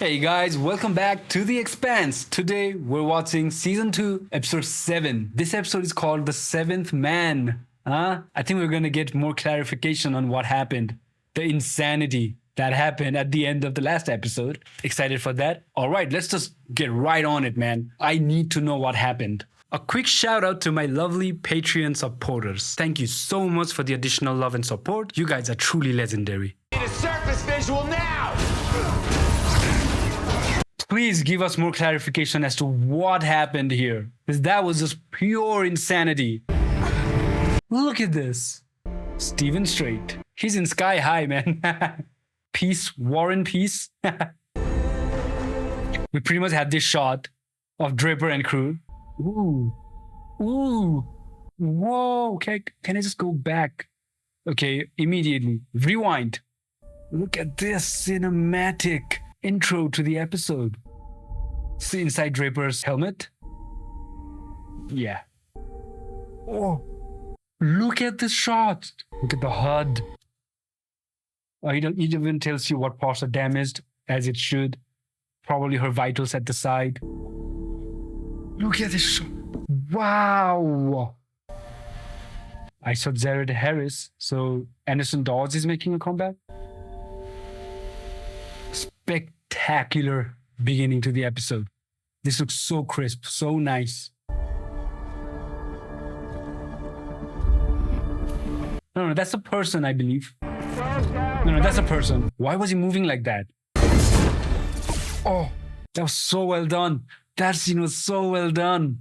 Hey guys, welcome back to The Expanse. Today we're watching season 2, episode 7. This episode is called The Seventh Man. I think we're gonna get more clarification on what happened. The insanity that happened at the end of the last episode. Excited for that? Alright, let's just get right on it, man. I need to know what happened. A quick shout out to my lovely Patreon supporters. Thank you so much for the additional love and support. You guys are truly legendary. Need a surface visual now! Please give us more clarification as to what happened here. Because that was just pure insanity. Look at this. Steven Strait. He's in sky high, man. Peace, War and Peace. We pretty much had this shot of Draper and crew. Ooh. Ooh. Whoa. Okay, can I just go back? Okay, immediately. Rewind. Look at this cinematic intro to the episode. See inside Draper's helmet? Yeah. Oh, look at this shot. Look at the HUD. It even tells you what parts are damaged, as it should. Probably her vitals at the side. Look at this shot. Wow. I saw Jared Harris, so Anderson Dawes is making a comeback. Spectacular beginning to the episode. This looks so crisp, so nice. No, that's a person, I believe. No, that's a person. Why was he moving like that? Oh, that was so well done. That scene was so well done.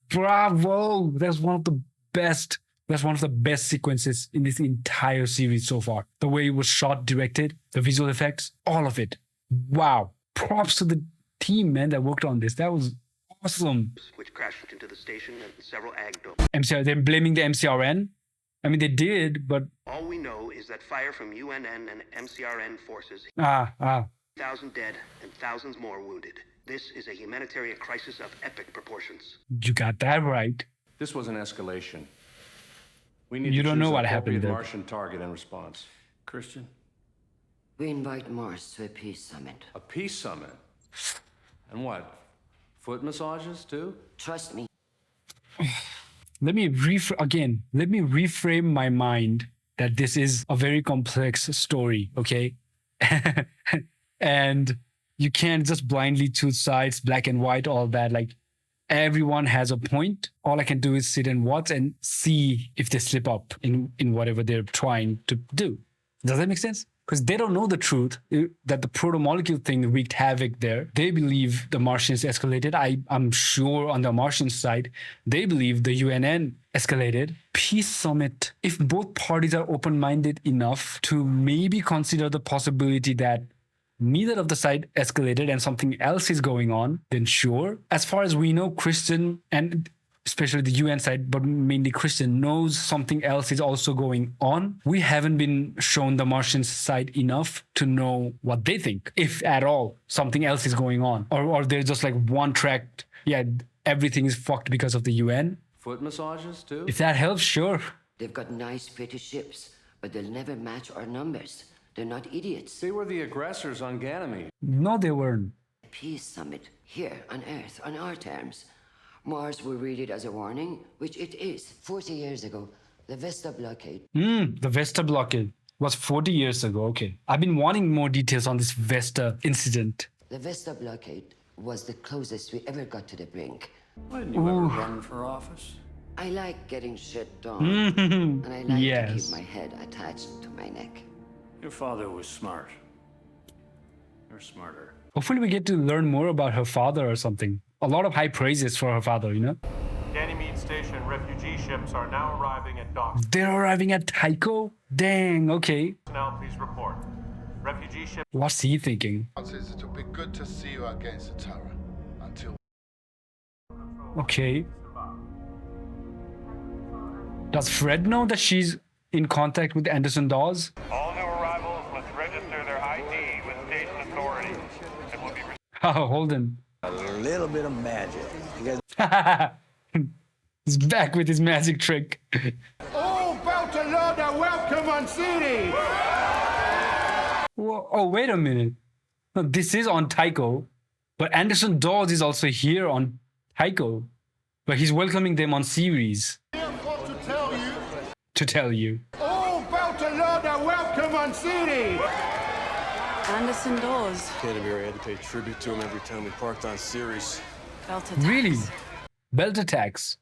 Bravo! That's one of the best. That's one of the best sequences in this entire series so far. The way it was shot, directed, the visual effects, all of it. Wow. Props to the team, man, that worked on this. That was awesome. Which crashed into the station and several ag domes. MCR, they're blaming the MCRN? I mean, they did, but... All we know is that fire from UNN and MCRN forces. 1,000 dead and thousands more wounded. This is a humanitarian crisis of epic proportions. You got that right. This was an escalation. We need You to don't know choose what an happened appropriate there. Martian target in response. Christian? We invite Mars to a peace summit. A peace summit? And what? Foot massages too? Trust me. Let me reframe my mind that this is a very complex story, okay? And you can't just blindly choose sides, black and white, all that. Like, everyone has a point. All I can do is sit and watch and see if they slip up in whatever they're trying to do. Does that make sense? Because they don't know the truth, that the proto-molecule thing wreaked havoc there. They believe the Martians escalated. I'm sure on the Martian side, they believe the UNN escalated. Peace summit. If both parties are open-minded enough to maybe consider the possibility that neither of the side escalated and something else is going on, then sure. As far as we know, Christian and especially the UN side, but mainly Christian, knows something else is also going on. We haven't been shown the Martian side enough to know what they think, if at all, something else is going on. Or they're just like one track, yeah, everything is fucked because of the UN. Foot massages too? If that helps, sure. They've got nice, pretty ships, but they'll never match our numbers. They're not idiots. They were the aggressors on Ganymede. No, they weren't. Peace summit, here on Earth, on our terms. Mars will read it as a warning, which it is. 40 years ago, the Vesta blockade. The Vesta blockade was 40 years ago. Okay. I've been wanting more details on this Vesta incident. The Vesta blockade was the closest we ever got to the brink. Why didn't you ever run for office? I like getting shit done, and I like to Yes. keep my head attached to my neck. Your father was smart. You're smarter. Hopefully we get to learn more about her father or something. A lot of high praises for her father, you know? Ganymede Station refugee ships are now arriving at docks. They're arriving at Tycho? Dang, okay. Now please report. Refugee ship. What's he thinking? It'll be good to see you against the terror. Until Okay. Does Fred know that she's in contact with Anderson Dawes? All new arrivals must register their ID with station authorities and will be Oh, hold on. A little bit of magic. You guys He's back with his magic trick. Oh, Beltalona, welcome on city! Oh, wait a minute. No, this is on Tycho, but Anderson Dawes is also here on Tycho, but he's welcoming them on series. To tell you. Oh, Beltalowda, welcome on CD. Anderson Dawes. Canterbury had to pay tribute to him every time we parked on series. Belt attacks. Really? Belt attacks.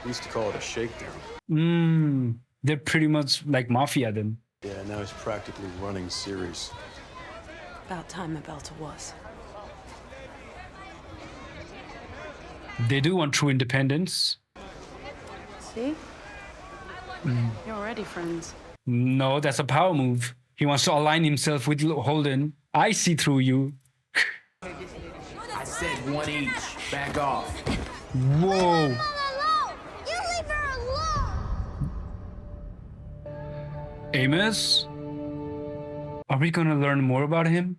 We used to call it a shakedown. They're pretty much like mafia then. Yeah, now he's practically running series. About time a belter was. They do want true independence. See? You're already friends. No, that's a power move. He wants to align himself with Holden. I see through you. I said one each. Back off. Whoa. You leave her alone. Amos? Are we gonna learn more about him?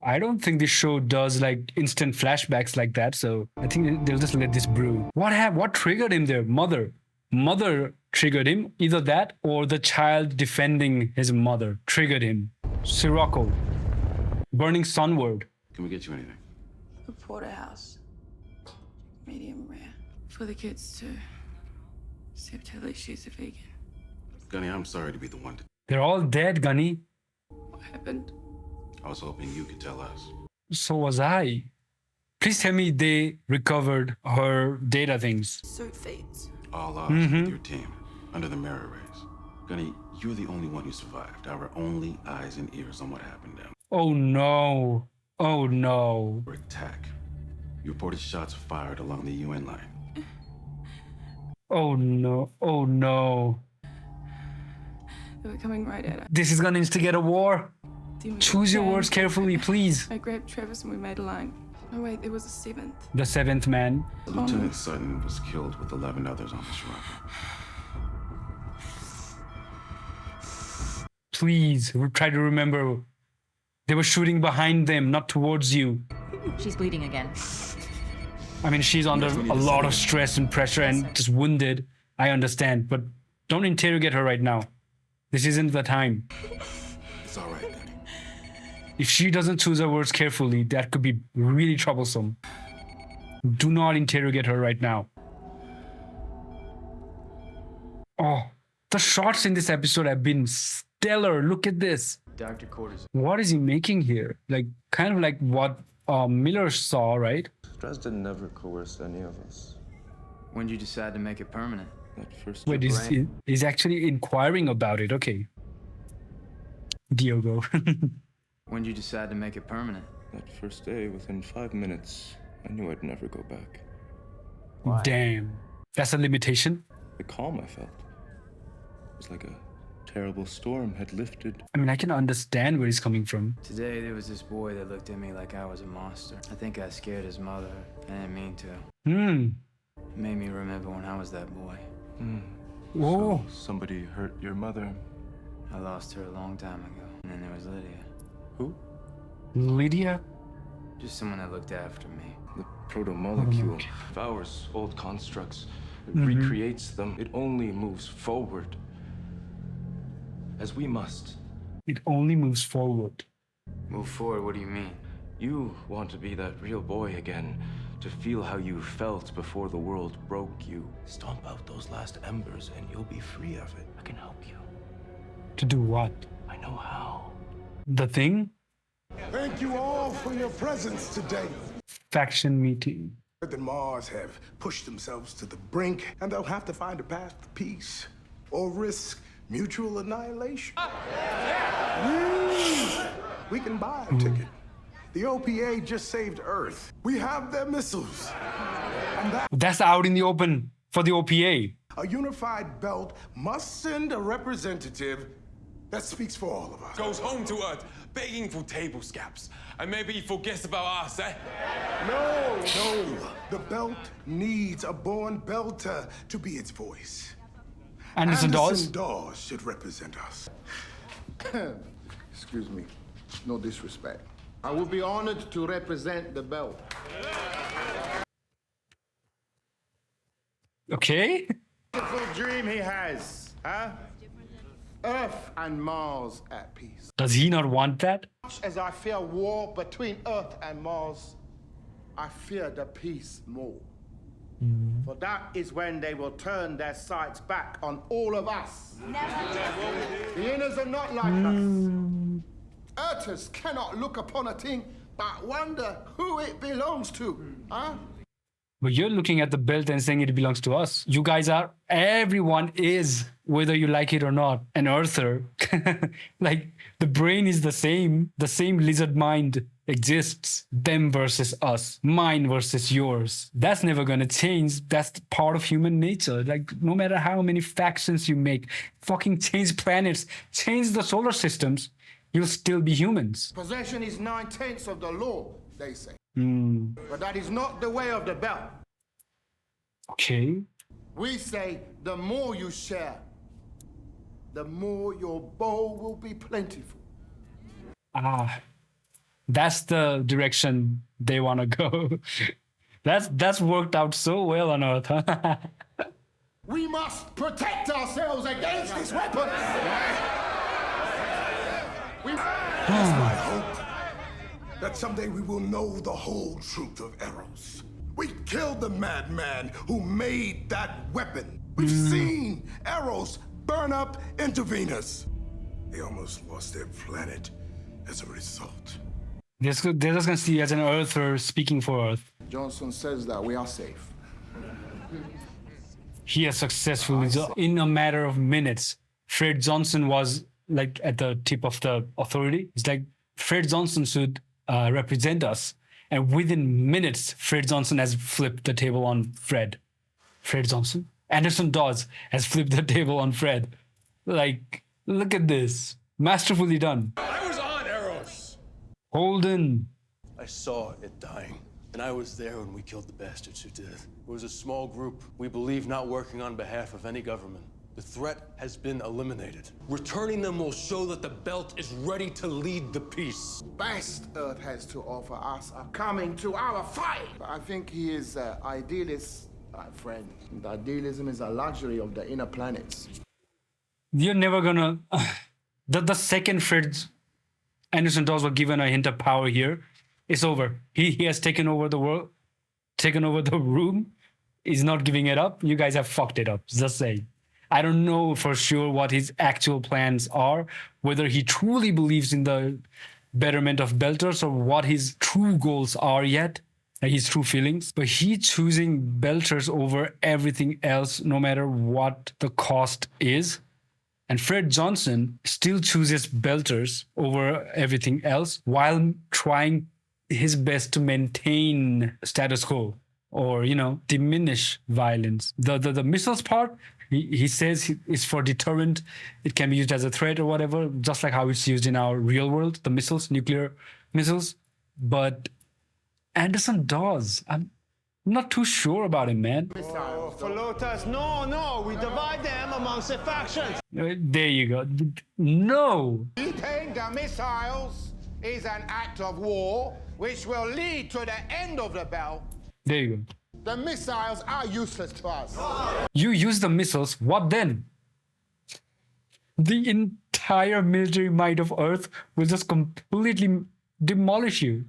I don't think this show does like instant flashbacks like that, so I think they'll just let this brew. What triggered him there? Mother triggered him. Either that or the child defending his mother triggered him. Sirocco. Burning sunward. Can we get you anything? A porterhouse. Medium rare. For the kids too. Except at least she's a vegan. Gunny, I'm sorry to be the one to... They're all dead, Gunny. What happened? I was hoping you could tell us. So was I. Please tell me they recovered her data things. So fates. All odds with your team, under the mirror rays. Gunny, you're the only one who survived. Our only eyes and ears on what happened down. Oh no. Oh no. Attack. You reported shots fired along the UN line. Oh no. Oh no. They were coming right at us. This is gonna instigate a war. Choose your words carefully, please. I grabbed Travis and we made a line. Oh wait, there was a seventh. The seventh man. Lieutenant Sutton was killed with 11 others on this run. Please, try to remember. They were shooting behind them, not towards you. She's bleeding again. I mean, she's under a lot of stress and pressure and just wounded. I understand, but don't interrogate her right now. This isn't the time. It's all right, Gunny. If she doesn't choose her words carefully, that could be really troublesome. Do not interrogate her right now. Oh, the shots in this episode have been stellar. Look at this. Dr. Cortazar. What is he making here? Like, kind of like what Miller saw, right? Dresden never coerced any of us. When did you decide to make it permanent? That first Wait, he's actually inquiring about it. Okay. Diogo. When did you decide to make it permanent? That first day, within 5 minutes, I knew I'd never go back. Why? Damn. That's a limitation. The calm I felt. It was like a terrible storm had lifted. I mean, I can understand where he's coming from. Today, there was this boy that looked at me like I was a monster. I think I scared his mother. I didn't mean to. It made me remember when I was that boy. Whoa. So somebody hurt your mother. I lost her a long time ago. And then there was Lydia. Who? Lydia? Just someone that looked after me. The proto-molecule devours old constructs. It recreates them. It only moves forward. As we must. It only moves forward. Move forward, what do you mean? You want to be that real boy again. To feel how you felt before the world broke you. Stomp out those last embers and you'll be free of it. I can help you. To do what? I know how. The thing? Thank you all for your presence today. Faction meeting. The Mars have pushed themselves to the brink, and they'll have to find a path to peace or risk mutual annihilation. We can buy a ticket. The OPA just saved Earth. We have their missiles. And that's out in the open for the OPA. A unified belt must send a representative that speaks for all of us. Goes home to Earth, begging for table scraps. And maybe he forgets about us, eh? No. The belt needs a born belter to be its voice. Anderson Dawes should represent us. Excuse me. No disrespect. I will be honored to represent the belt. Okay. Beautiful dream he has, huh? Earth and Mars at peace. Does he not want that? Much as I fear war between Earth and Mars, I fear the peace more. For that is when they will turn their sights back on all of us. The inners are not like us. Earthers cannot look upon a thing but wonder who it belongs to. Huh? But you're looking at the belt and saying it belongs to us. You guys are, everyone is, whether you like it or not, an earther. Like, the brain is the same lizard mind exists. Them versus us, mine versus yours. That's never gonna change. That's part of human nature. Like, no matter how many factions you make, fucking change planets, change the solar systems, you'll still be humans. Possession is 9/10 of the law, they say. But that is not the way of the belt. Okay. We say the more you share, the more your bowl will be plentiful. That's the direction they want to go. That's worked out so well on Earth, huh? We must protect ourselves against this weapon. It's my hope that someday we will know the whole truth of Eros. We killed the madman who made that weapon. We've seen Eros burn up Venus. They almost lost their planet as a result. They're just gonna see you as an Earther speaking for Earth. Johnson says that we are safe. He has successfully, in a matter of minutes, Fred Johnson was like at the tip of the authority. It's like Fred Johnson should represent us. And within minutes, Fred Johnson has flipped the table on Fred. Fred Johnson? Anderson Dawes has flipped the table on Fred. Like, look at this. Masterfully done. I was on Eros. Holden. I saw it dying. And I was there when we killed the bastards who did it. It was a small group, we believe not working on behalf of any government. The threat has been eliminated. Returning them will show that the belt is ready to lead the peace. Best Earth has to offer us are coming to our fight. But I think he is an idealist, friend. And idealism is a luxury of the inner planets. You're never gonna... the second Fred Anderson Dawes were given a hint of power here, it's over. He has taken over the world, taken over the room. He's not giving it up. You guys have fucked it up. Just saying. I don't know for sure what his actual plans are, whether he truly believes in the betterment of Belters or what his true goals are yet, his true feelings. But he choosing Belters over everything else, no matter what the cost is. And Fred Johnson still chooses Belters over everything else while trying his best to maintain status quo or, diminish violence. The missiles part, he says it's for deterrent. It can be used as a threat or whatever, just like how it's used in our real world, the missiles, nuclear missiles. But Anderson Dawes, I'm not too sure about him, man. Oh, Falotas, no, we divide them amongst the factions. There you go. No. Keeping the missiles is an act of war which will lead to the end of the belt. There you go. The missiles are useless to us. You use the missiles, what then? The entire military might of Earth will just completely demolish you.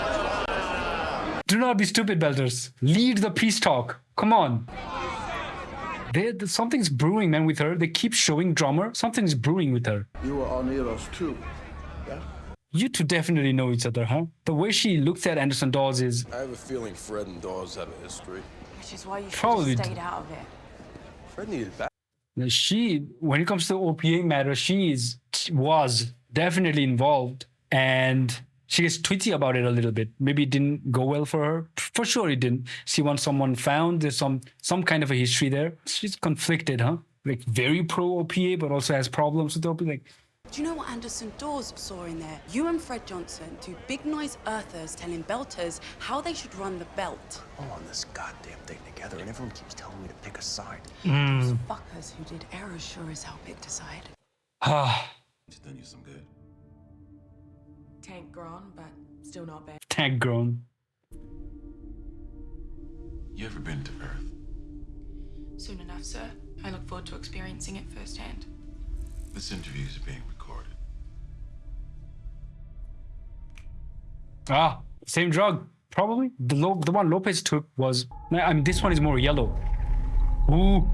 Do not be stupid, Belters. Lead the peace talk. Come on. Something's brewing, man, with her. They keep showing Drummer. Something's brewing with her. You were on Eros too, yeah? You two definitely know each other, huh? The way she looks at Anderson Dawes is... I have a feeling Fred and Dawes have a history. Which is why you should Probably have stayed out of it. Fred needed back. She, when it comes to OPA matters, was definitely involved. And she gets twitchy about it a little bit. Maybe it didn't go well for her. For sure it didn't. She wants someone found. There's some kind of a history there. She's conflicted, huh? Like very pro OPA, but also has problems with OPA. Like, do you know what Anderson Dawes saw in there? You and Fred Johnson, two big noise earthers telling Belters how they should run the belt. We're on this goddamn thing together, and everyone keeps telling me to pick a side. Those fuckers who did Eros sure as hell picked a side. It's done you some good. Tank grown, but still not bad. Tank grown. You ever been to Earth? Soon enough, sir. I look forward to experiencing it firsthand. This interview is being recorded. Ah, same drug. Probably. The one Lopez took was... I mean, this one is more yellow. Ooh.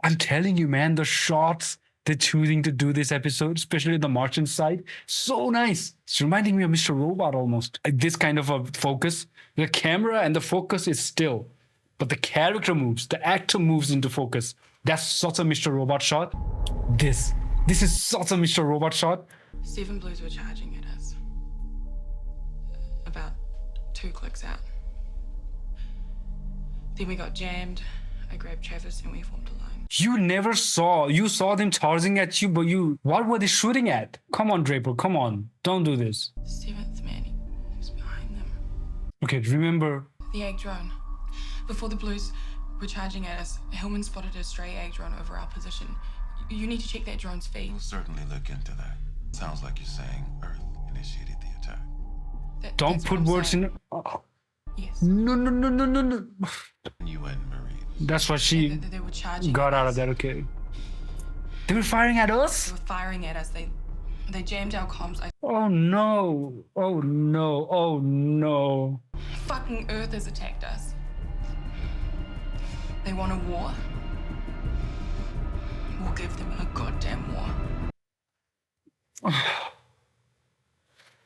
I'm telling you, man, the shots they're choosing to do this episode, especially the Martian side, so nice. It's reminding me of Mr. Robot almost. This kind of a focus. The camera and the focus is still. But the character moves. The actor moves into focus. That's such a Mr. Robot shot. This is such a Mr. Robot shot. 7 Blues were charging at us. About 2 clicks out. Then we got jammed. I grabbed Travis and we formed a line. You saw them charging at you, but what were they shooting at? Come on, Draper, come on. Don't do this. 7th man, he was behind them. Okay, remember. The egg drone. Before the Blues were charging at us, Hillman spotted a stray egg drone over our position. You need to check that drone's feed. We'll certainly look into that. Sounds like you're saying Earth initiated the attack. Don't put words in. Oh. Yes. No. UN Marines. That's what she they were charging got out of that, okay. They were firing at us? They were firing at us. They jammed our comms. Oh no. Oh no. Oh no. Fucking Earth has attacked us. They want a war. We'll give them a goddamn war.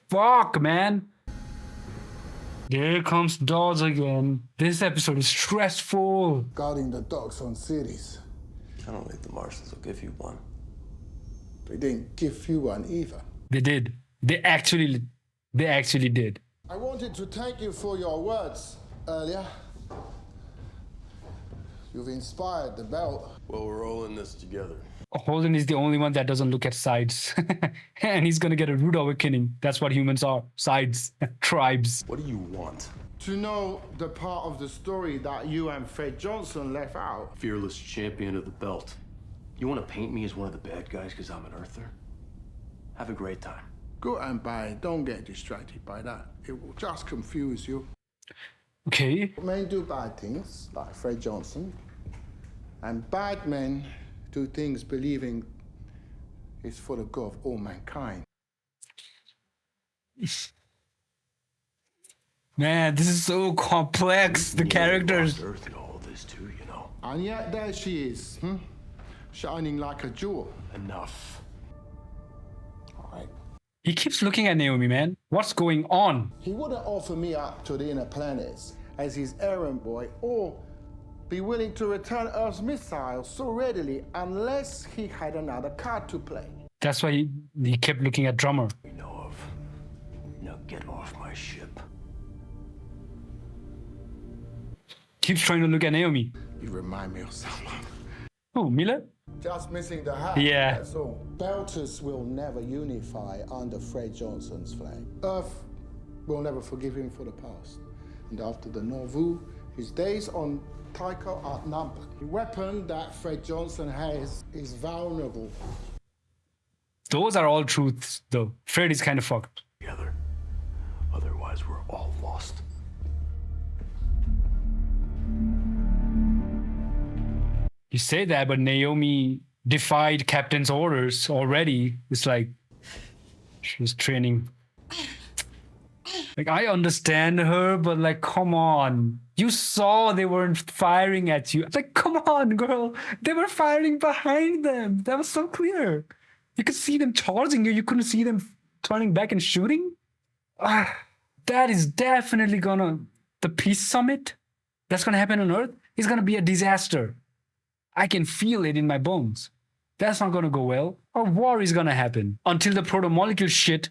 Fuck, man. There comes Dawes again. This episode is stressful. Guarding the docks on cities. I don't think the Martians will give you one. They didn't give you one either. They did. They actually did. I wanted to thank you for your words earlier. You've inspired the belt. Well, we're all in this together. Holden is the only one that doesn't look at sides. And he's gonna get a rude awakening. That's what humans are. Sides. Tribes. What do you want? To know the part of the story that you and Fred Johnson left out. Fearless champion of the belt. You want to paint me as one of the bad guys because I'm an Earther? Have a great time. Good and bad. Don't get distracted by that. It will just confuse you. Okay. Men do bad things, like Fred Johnson. And bad men do things believing it's for the good of all mankind. Man, this is so complex. The characters. Earth in all this too, you know. And yet there she is, shining like a jewel. Enough. All right. He keeps looking at Naomi, man. What's going on? He wouldn't offer me up to the inner planets as his errand boy or be willing to return Earth's missiles so readily unless he had another card to play. That's why he kept looking at Drummer. We know of. Now get off my ship. Keeps trying to look at Naomi. You remind me of someone. Oh, Mila? Just missing the hat. Yeah. That's all. Belters will never unify under Fred Johnson's flag. Earth will never forgive him for the past. And after the Nauvoo, his days on Tycho are numbered. The weapon that Fred Johnson has is vulnerable. Those are all truths, though. Fred is kind of fucked. Together. Otherwise, we're all lost. You say that, but Naomi defied Captain's orders already. It's like she was training. Like, I understand her, but like, come on. You saw they weren't firing at you. It's like, come on, girl. They were firing behind them. That was so clear. You could see them charging you. You couldn't see them turning back and shooting. That is definitely the peace summit that's gonna happen on Earth is gonna be a disaster. I can feel it in my bones. That's not gonna go well. A war is gonna happen until the proto-molecule shit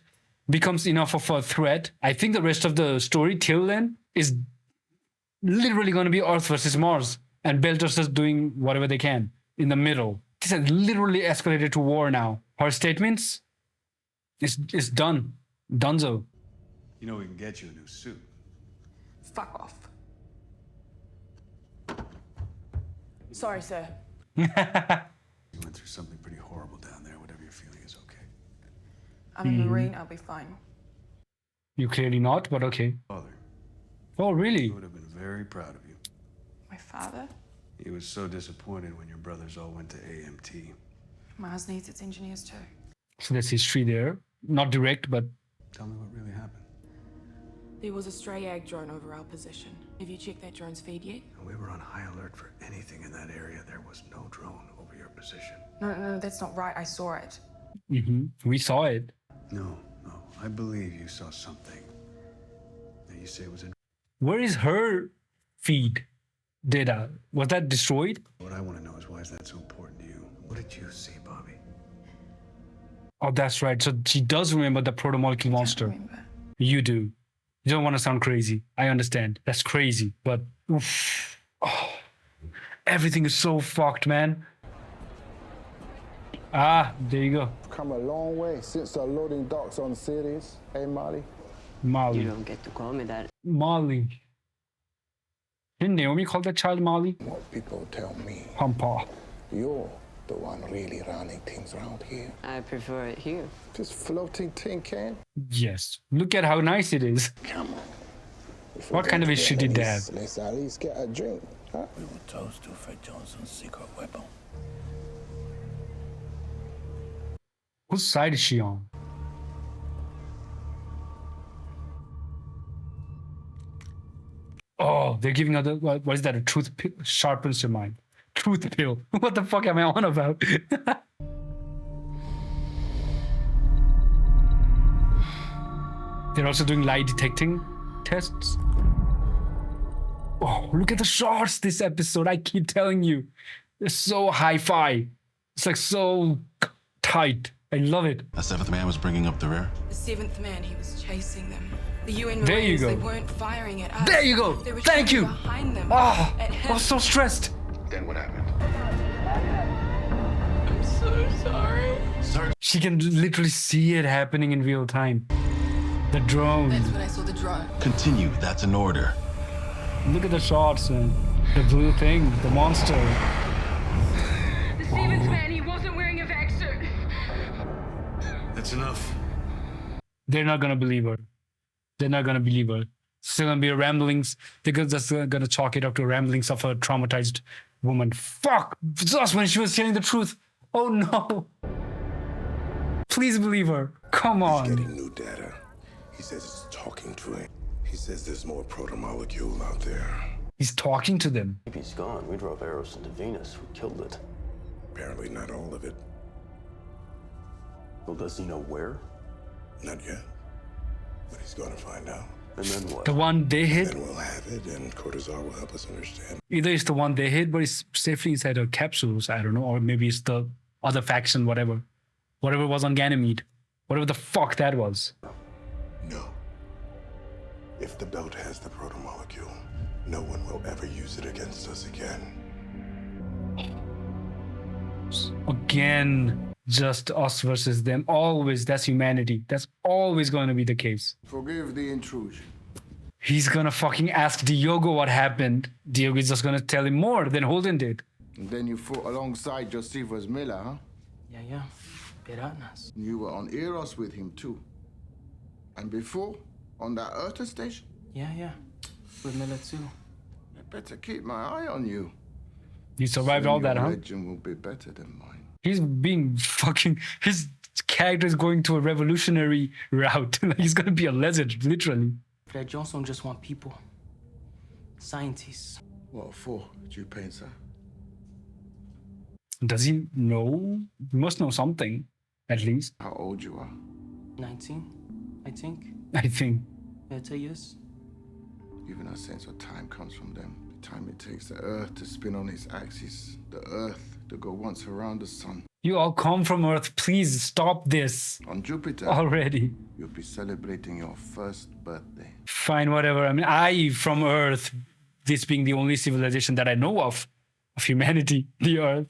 becomes enough of a threat. I think the rest of the story till then is literally gonna be Earth versus Mars and Belters just doing whatever they can in the middle. This has literally escalated to war now. Her statements, it's done. Donezo. You know we can get you a new suit. Fuck off. Sorry, sir. You went through something pretty horrible down there. Whatever you're feeling is okay. I'm a Marine, I'll be fine. You clearly not, but okay. Father. Oh, really? He would have been very proud of you. My father? He was so disappointed when your brothers all went to AMT. Mars needs its engineers too. So there's history there. Not direct, but... Tell me what really happened. There was a stray ag drone over our position. Have you checked that drone's feed yet? We were on high alert for anything in that area. There was no drone over your position. No, that's not right. I saw it. We saw it. No. I believe you saw something. Now you say it was in... Where is her feed data? Was that destroyed? What I want to know is, why is that so important to you? What did you see, Bobby? Oh, that's right. So she does remember the protomolecule monster. You do. You don't want to sound crazy. I understand. That's crazy. But oof. Oh, everything is so fucked, man. Ah, there you go. Come a long way since the loading docks on cities. Hey, Molly? Molly. You don't get to call me that. Molly. Didn't Naomi call that child Molly? What people tell me. Pampa. You're the one really running things around here. I prefer it here. This floating tin can? Yes. Look at how nice it is. Come on. What kind of issue did they have? Let's at least get a drink, huh? We were toast to Fred Johnson's secret weapon. Whose side is she on? Oh, they're giving her the, what is that? A truth pill? Sharpens your mind. Truth pill. What the fuck am I on about? They're also doing lie detecting tests. Oh, look at the shots this episode. I keep telling you. They're so hi-fi. It's like so tight. I love it. A seventh man was bringing up the rear. The seventh man, he was chasing them. The UN There you Marines, go. they weren't firing at us. There you go. They were Thank shooting you. behind them. Oh, at I him. was so stressed. Then what happened? I'm so sorry. She can literally see it happening in real time. The drone. That's when I saw the drone. Continue. That's an order. Look at the shots and the blue thing, the monster. The seventh man, he wasn't wearing a vac suit. That's enough. They're not gonna believe her. They're not gonna believe her. Still gonna be ramblings. They're just gonna chalk it up to ramblings of a traumatized woman. Fuck! Just when she was telling the truth. Oh no! Please believe her. Come on. He's getting new data. He says it's talking to him. He says there's more protomolecule out there. He's talking to them. If he's gone, we drove Eros into Venus. We killed it. Apparently not all of it. Well, does he know where? Not yet. But he's gonna find out. And then what? The one they hit. Then we'll have it, and Cortazar will help us understand. Either it's the one they hit, but it's safely inside her capsules. I don't know. Or maybe it's the other faction, whatever. Whatever was on Ganymede. Whatever the fuck that was. No. If the belt has the protomolecule, no one will ever use it against us again. Again, just us versus them. Always, that's humanity. That's always going to be the case. Forgive the intrusion. He's gonna fucking ask Diogo what happened. Diogo's just gonna tell him more than Holden did. And then you fought alongside Josephus Miller, huh? Yeah. Piranhas. You were on Eros with him too. And before, on that Earther station? Yeah. With Miller too. I better keep my eye on you. You survived Soon all that, your huh? legend will be better than mine. He's being fucking... His character is going to a revolutionary route. He's gonna be a legend, literally. Fred Johnson just want people. Scientists. What for, Jupensa? Does he know? He must know something, at least. How old you are? 19, I think. I think. 30 years. Even a sense of time comes from them. The time it takes the Earth to spin on its axis. The Earth to go once around the sun. You all come from Earth. Please stop this. On Jupiter. Already. You'll be celebrating your first birthday. Fine, whatever. I mean, I, from Earth, this being the only civilization that I know of humanity, the Earth,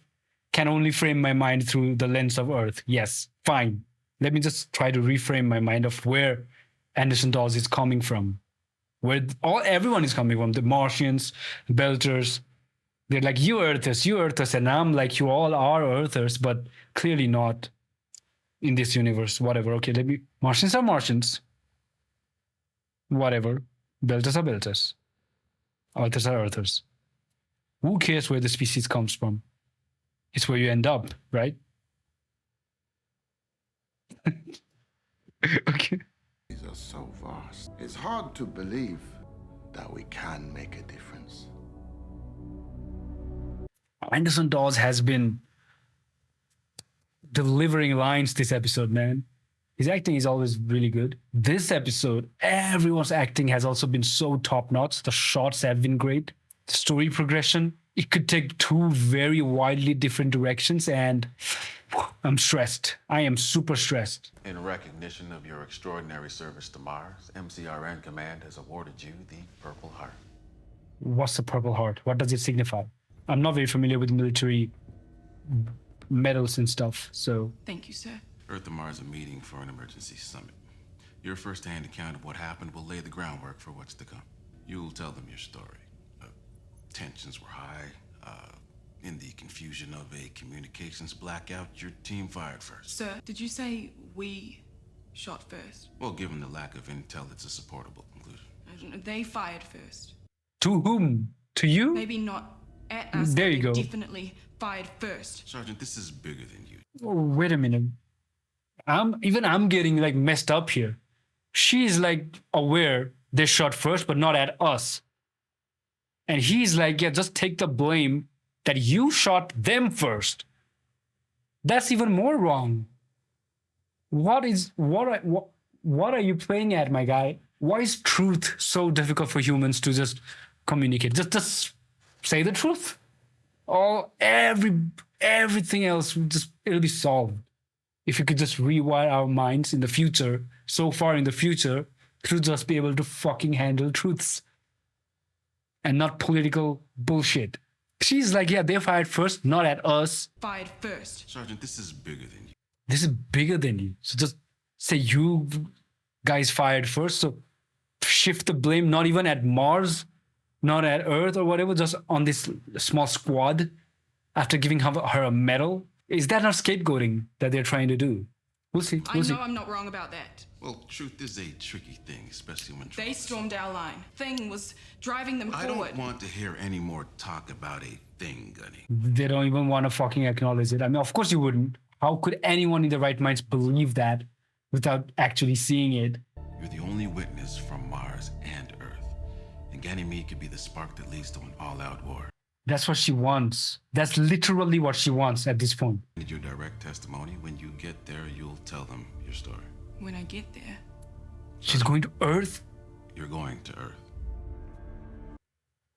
can only frame my mind through the lens of Earth. Yes, fine. Let me just try to reframe my mind of where Anderson Dawes is coming from. Where everyone is coming from. The Martians, Belters. They're like, you Earthers. And I'm like, you all are Earthers, but clearly not in this universe. Whatever. Okay, Martians are Martians. Whatever. Belters are Belters. Earthers are Earthers. Who cares where the species comes from? It's where you end up, right? Okay. These are so vast. It's hard to believe that we can make a difference. Anderson Dawes has been delivering lines this episode, man. His acting is always really good. This episode, everyone's acting has also been so top-notch. The shots have been great. The story progression, it could take two very widely different directions, and I'm stressed. I am super stressed. In recognition of your extraordinary service to Mars, MCRN Command has awarded you the Purple Heart. What's the Purple Heart? What does it signify? I'm not very familiar with military medals and stuff, so... Thank you, sir. Earth and Mars are meeting for an emergency summit. Your first-hand account of what happened will lay the groundwork for what's to come. You'll tell them your story. Tensions were high. In the confusion of a communications blackout, your team fired first. Sir, did you say we shot first? Well, given the lack of intel, it's a supportable conclusion. They fired first. To whom? To you? Maybe not at us. There you go. Definitely fired first. Sergeant, this is bigger than you. Oh, wait a minute. I'm getting like messed up here. She's like aware they shot first, but not at us. And he's like, yeah, just take the blame that you shot them first. That's even more wrong. What are you playing at, my guy? Why is truth so difficult for humans to just communicate? Just say the truth. Everything else, it'll be solved. If you could just rewire our minds in the future, so far in the future, to just be able to fucking handle truths. And not political bullshit. She's like, yeah, they fired first, not at us. Fired first. Sergeant, this is bigger than you. This is bigger than you. So just say you guys fired first. So shift the blame, not even at Mars, not at Earth or whatever, just on this small squad after giving her a medal. Is that not scapegoating that they're trying to do? We'll see. I know I'm not wrong about that. Well, truth is a tricky thing, especially when... They stormed our line. Thing was driving them forward. I don't want to hear any more talk about a thing, Gunny. They don't even want to fucking acknowledge it. I mean, of course you wouldn't. How could anyone in their right minds believe that without actually seeing it? You're the only witness from Mars and Earth. And Ganymede could be the spark that leads to an all-out war. That's what she wants. That's literally what she wants at this point. Need your direct testimony. When you get there, you'll tell them your story. When I get there. She's going to Earth? You're going to Earth.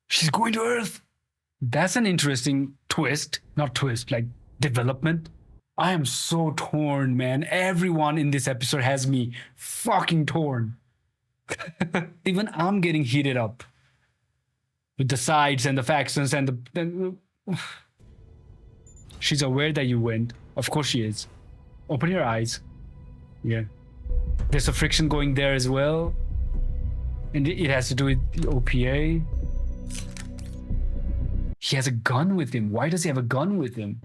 She's going to Earth? That's an interesting twist. Not twist, like development. I am so torn, man. Everyone in this episode has me fucking torn. Even I'm getting heated up. With the sides and the factions and the... She's aware that you went. Of course she is. Open your eyes. Yeah. There's a friction going there as well. And it has to do with the OPA. He has a gun with him. Why does he have a gun with him?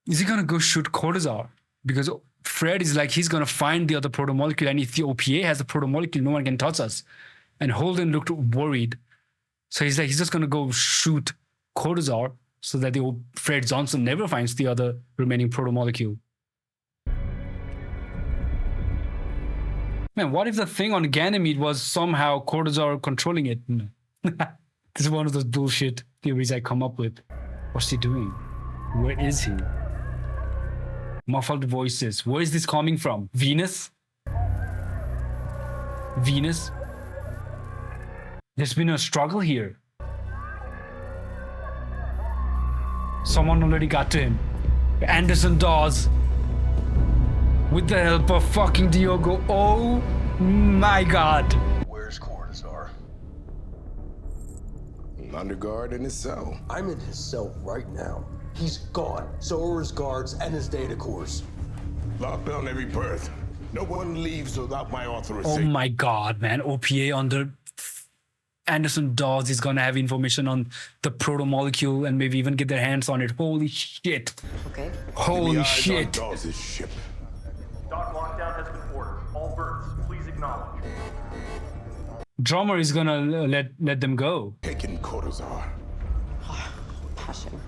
Is he gonna go shoot Cortazar? Because Fred is like, he's gonna find the other protomolecule, and if the OPA has the protomolecule, no one can touch us. And Holden looked worried. So he's like, he's just gonna go shoot Cortazar so that the Fred Johnson never finds the other remaining protomolecule. Man, what if the thing on Ganymede was somehow Cortazar controlling it? This is one of those bullshit theories I come up with. What's he doing? Where is he? Muffled voices. Where is this coming from? Venus? Venus? There's been a struggle here. Someone already got to him. Anderson Dawes. With the help of fucking Diogo. Oh my god. Where's Cortazar? Under guard in his cell. I'm in his cell right now. He's gone. So are his guards and his data cores. Locked down every berth. No one leaves without my authorization. Oh my god, man. OPA under Anderson Dawes is gonna have information on the protomolecule and maybe even get their hands on it. Holy shit. Okay. Holy shit. Dawes' ship. Dock lockdown has been ordered. All berths, please acknowledge. Drummer is gonna let them go. Taking Cortazar. Passion.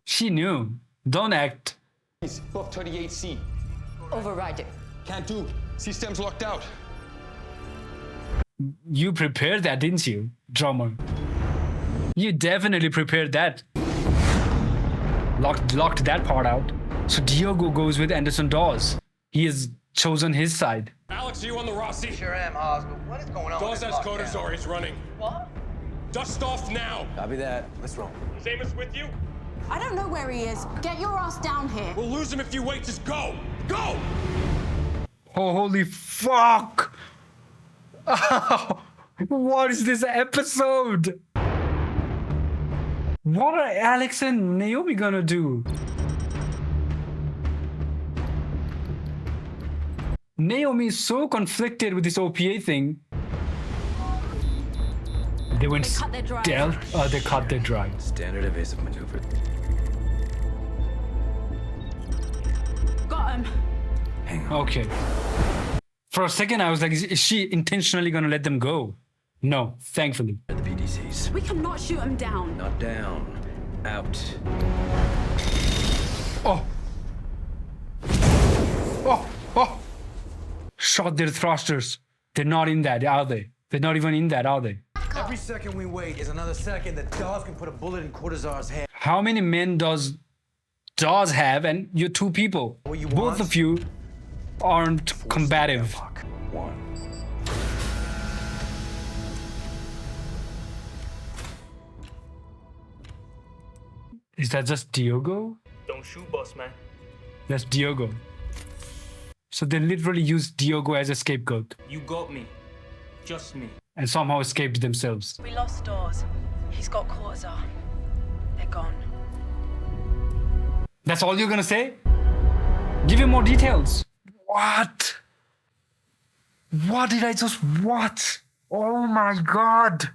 She knew. Don't act. Book 38C. Override it. Can't do. System's locked out. You prepared that, didn't you, Drummer? You definitely prepared that. Locked that part out. So Diogo goes with Anderson Dawes. He has chosen his side. Alex, are you on the Rossi? Sure am, Oz, but what is going on? Dawes has Cortazar. He's running. What? Dust off now. Copy that. Let's roll. Is Amos with you? I don't know where he is. Get your ass down here. We'll lose him if you wait. Just go. Go! Oh, holy fuck! What is this episode? What are Alex and Naomi gonna do? Naomi is so conflicted with this OPA thing. They went stealth. They cut their drive. Standard evasive maneuver. Got him. Hang on. Okay. For a second, I was like, is she intentionally gonna let them go? No, thankfully. The PDCs. We cannot shoot him down. Not down. Out. Oh. Oh. Oh. Shot their thrusters. They're not in that, are they? They're not even in that, are they? Every second we wait is another second that Dawes can put a bullet in Cortazar's head. How many men does Dawes have? And you're two people. Both of you aren't combative. One. Is that just Diogo? Don't shoot, boss man. That's Diogo. So they literally used Diogo as a scapegoat You got me. Just me. and somehow escaped themselves. We lost Dawes. He's got Cortazar. They're gone. That's all you're gonna say? Give me more details. What? What did I just watch? Oh my god.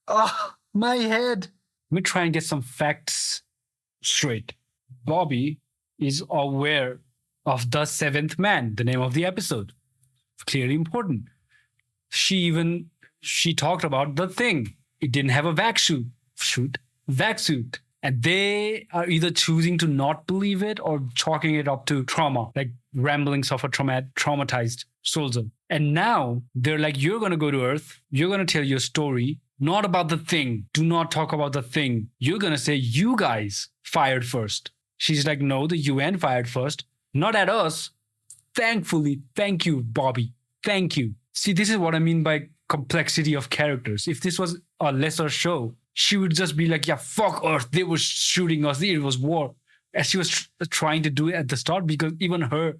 Oh, my head. Let me try and get some facts straight. Bobby is aware of the seventh man, the name of the episode. Clearly important. She talked about the thing. It didn't have a vac suit. And they are either choosing to not believe it or chalking it up to trauma, like ramblings of a traumatized soldier. And now they're like, you're going to go to Earth. You're going to tell your story, not about the thing. Do not talk about the thing. You're going to say you guys fired first. She's like, no, the UN fired first, not at us. Thankfully, thank you, Bobby. Thank you. See, this is what I mean by complexity of characters. If this was a lesser show, she would just be like, yeah, fuck Earth. They were shooting us. It was war. As she was trying to do it at the start, because even her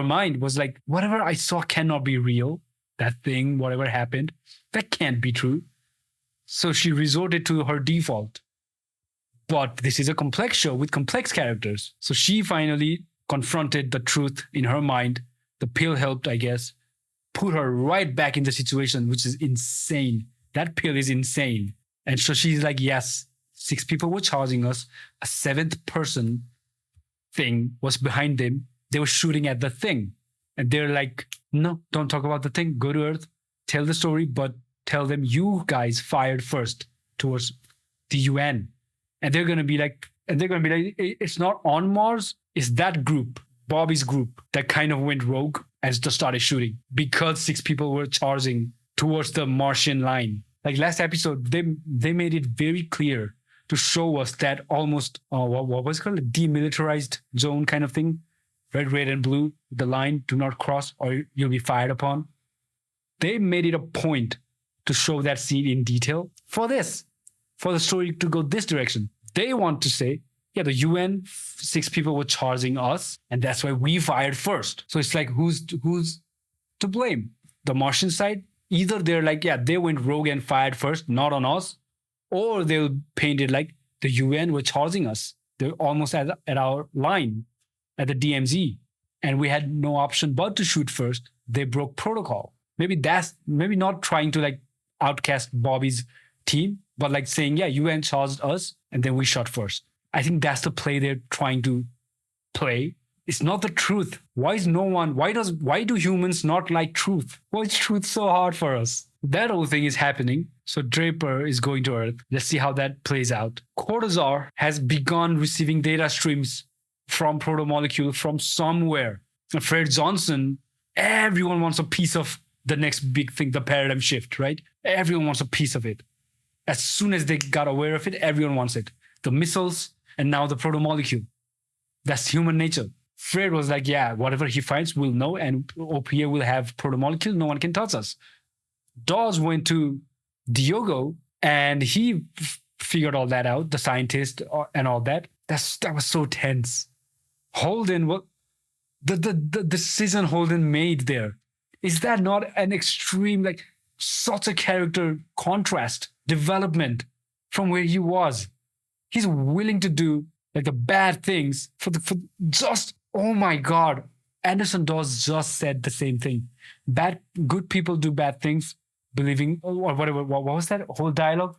mind was like, whatever I saw cannot be real. That thing, whatever happened, that can't be true. So she resorted to her default. But this is a complex show with complex characters. So she finally confronted the truth in her mind. The pill helped, I guess, put her right back in the situation, which is insane. That pill is insane. And so she's like, yes, 6 people were charging us. A 7th person thing was behind them. They were shooting at the thing. And they're like, no, don't talk about the thing. Go to Earth, tell the story, but tell them you guys fired first towards the UN. And they're going to be like, it's not on Mars. It's that group, Bobby's group, that kind of went rogue and just started shooting because 6 people were charging towards the Martian line. Like last episode, they made it very clear to show us that almost, what was it called? A demilitarized zone kind of thing. Red, and blue, the line, do not cross or you'll be fired upon. They made it a point to show that scene in detail for the story to go this direction. They want to say, yeah, the UN, 6 people were charging us, and that's why we fired first. So it's like, who's to blame? The Martian side? Either they're like, yeah, they went rogue and fired first, not on us, or they'll paint it like the UN were charging us. They're almost at our line, at the DMZ, and we had no option but to shoot first. They broke protocol. Maybe not trying to like outcast Bobby's team, but like saying, yeah, UN charged us, and then we shot first. I think that's the play they're trying to play. It's not the truth. Why do humans not like truth? Why is truth so hard for us? That whole thing is happening. So Draper is going to Earth. Let's see how that plays out. Cortazar has begun receiving data streams from Proto-Molecule from somewhere. And Fred Johnson, everyone wants a piece of the next big thing, the paradigm shift, right? Everyone wants a piece of it. As soon as they got aware of it, everyone wants it. The missiles and now the Proto-Molecule. That's human nature. Fred was like, yeah, whatever he finds, we'll know, and OPA will have Proto-Molecule. No one can touch us. Dawes went to Diogo, and he figured all that out, the scientist and all that. That was so tense. Holden, what the decision Holden made there, is that not an extreme, like, such a character contrast, development from where he was? He's willing to do like the bad things for just, oh my God. Anderson Dawes just said the same thing. Good people do bad things, believing, or whatever. What was that whole dialogue?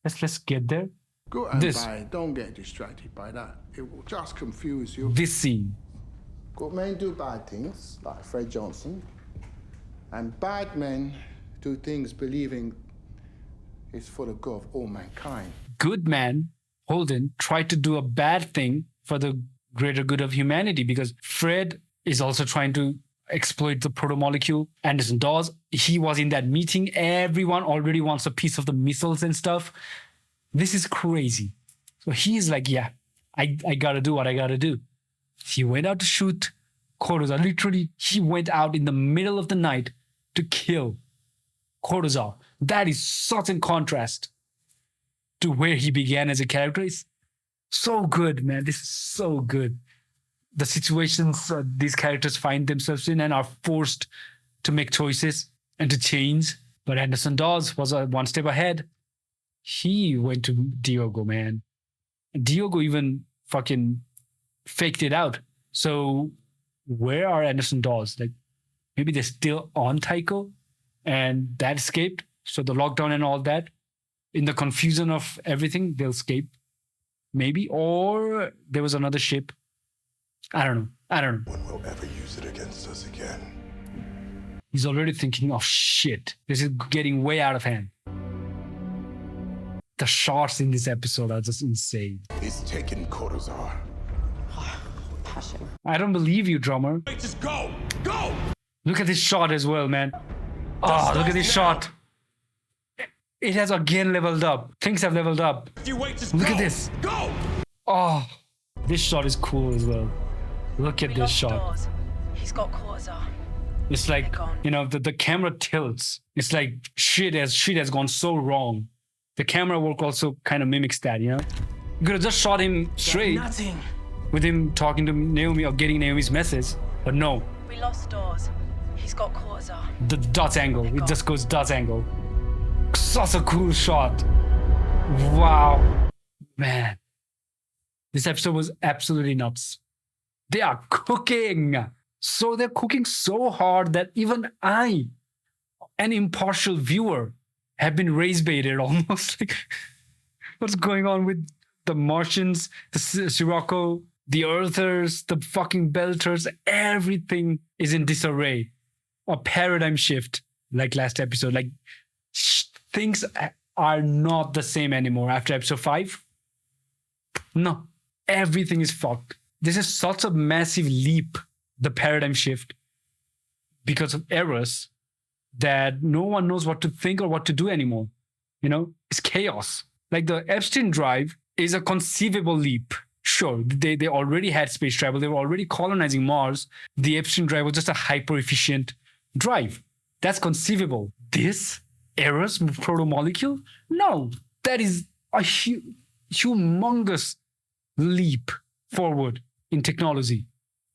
Let's get there. Good and bad. Don't get distracted by that. It will just confuse you. This scene. Good men do bad things, like Fred Johnson. And bad men do things believing it's for the good of all mankind. Good man, Holden, tried to do a bad thing for the greater good of humanity, because Fred is also trying to exploit the Proto-Molecule. Anderson Dawes, he was in that meeting. Everyone already wants a piece of the missiles and stuff. This is crazy. So he's like, yeah, I gotta do what I gotta do. He went out to shoot Cortazar. Literally, he went out in the middle of the night to kill Cortazar. That is such in contrast to where he began as a character. It's so good, man. This is so good. The situations these characters find themselves in and are forced to make choices and to change. But Anderson Dawes was one step ahead. He went to Diogo, man. Diogo even fucking faked it out. So where are Anderson Dawes? Like, maybe they're still on Tycho and that escaped. So the lockdown and all that, in the confusion of everything, they'll escape. Maybe. Or there was another ship. I don't know. One will ever use it against us again. He's already thinking, oh shit, this is getting way out of hand. The shots in this episode are just insane. He's taken Cortazar. Passion. I don't believe you, drummer. Wait, just go! Go! Look at this shot as well, man. Oh, look at this shot. It has again leveled up. Things have leveled up. Look at this. Go! Oh, this shot is cool as well. Look at this shot. Dawes. He's got Cortazar. It's like, you know, the camera tilts. It's like shit has gone so wrong. The camera work also kind of mimics that, you know? You could have just shot him straight with him talking to Naomi or getting Naomi's message, but no. We lost Dawes. He's got Cortazar. The dot angle. It just goes dot angle. Such a cool shot. Wow. Man. This episode was absolutely nuts. They are cooking. So they're cooking so hard that even I, an impartial viewer, have been race-baited almost. Like, what's going on with the Martians, the Sirocco, the Earthers, the fucking Belters? Everything is in disarray. A paradigm shift, like last episode. Like, things are not the same anymore after episode 5. No, everything is fucked. This is such a massive leap, the paradigm shift, because of errors, that no one knows what to think or what to do anymore. You know, it's chaos. Like the Epstein drive is a conceivable leap. Sure, they already had space travel. They were already colonizing Mars. The Epstein drive was just a hyper-efficient drive. That's conceivable. This errors proto-molecule? No, that is a humongous leap forward in technology.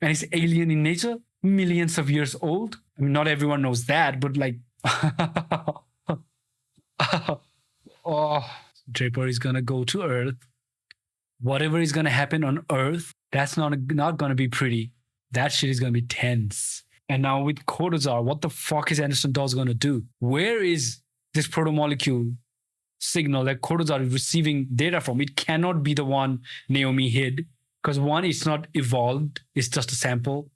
And it's alien in nature, millions of years old. I mean, not everyone knows that, but like, oh, Draper is gonna go to Earth. Whatever is gonna happen on Earth, that's not gonna be pretty. That shit is gonna be tense. And now with Cortazar, what the fuck is Anderson Dawes gonna do? Where is this proto-molecule signal that Cortazar is receiving data from? It cannot be the one Naomi hid, Because one, it's not evolved, it's just a sample,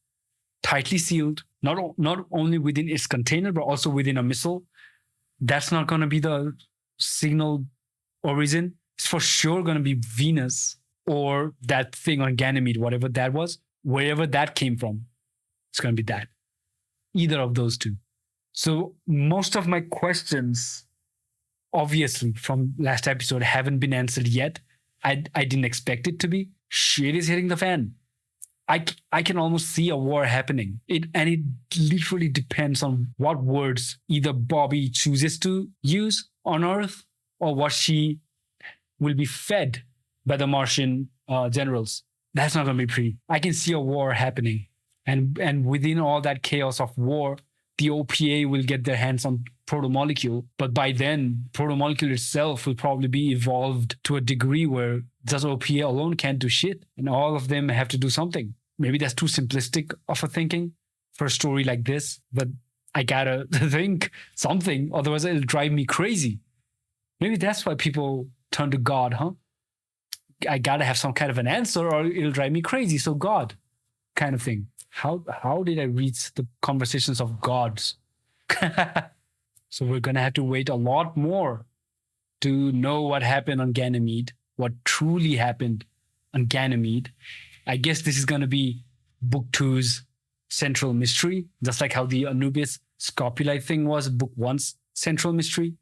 tightly sealed, not only within its container, but also within a missile. That's not going to be the signal origin. It's for sure going to be Venus or that thing on Ganymede, whatever that was, wherever that came from. It's going to be that. Either of those two. So most of my questions, obviously, from last episode haven't been answered yet. I didn't expect it to be. Shit is hitting the fan. I can almost see a war happening. It literally depends on what words either Bobby chooses to use on Earth or what she will be fed by the Martian generals. That's not going to be pretty. I can see a war happening. And within all that chaos of war, the OPA will get their hands on protomolecule. But by then, protomolecule itself will probably be evolved to a degree where just OPA alone can't do shit. And all of them have to do something. Maybe that's too simplistic of a thinking for a story like this. But I gotta think something. Otherwise, it'll drive me crazy. Maybe that's why people turn to God, huh? I gotta have some kind of an answer or it'll drive me crazy. So God kind of thing. How did I reach the conversations of gods? So we're going to have to wait a lot more to know what happened on Ganymede, what truly happened on Ganymede. I guess this is going to be Book 2's central mystery, just like how the Anubis Scopuli thing was Book 1's central mystery.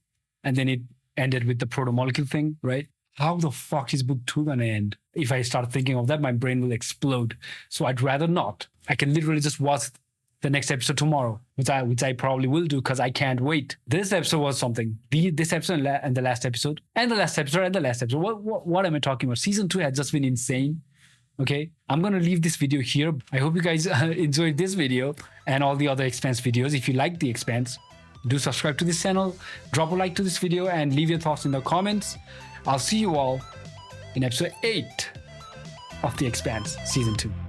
And then it ended with the protomolecule thing, right? How the fuck is Book 2 going to end? If I start thinking of that, my brain will explode. So I'd rather not. I can literally just watch the next episode tomorrow, which I probably will do because I can't wait. This episode was something. This episode and the last episode and the last episode and the last episode. What am I talking about? Season 2 has just been insane. Okay, I'm going to leave this video here. I hope you guys enjoyed this video and all the other Expanse videos. If you like the Expanse, do subscribe to this channel, drop a like to this video and leave your thoughts in the comments. I'll see you all in episode 8 of The Expanse, Season 2.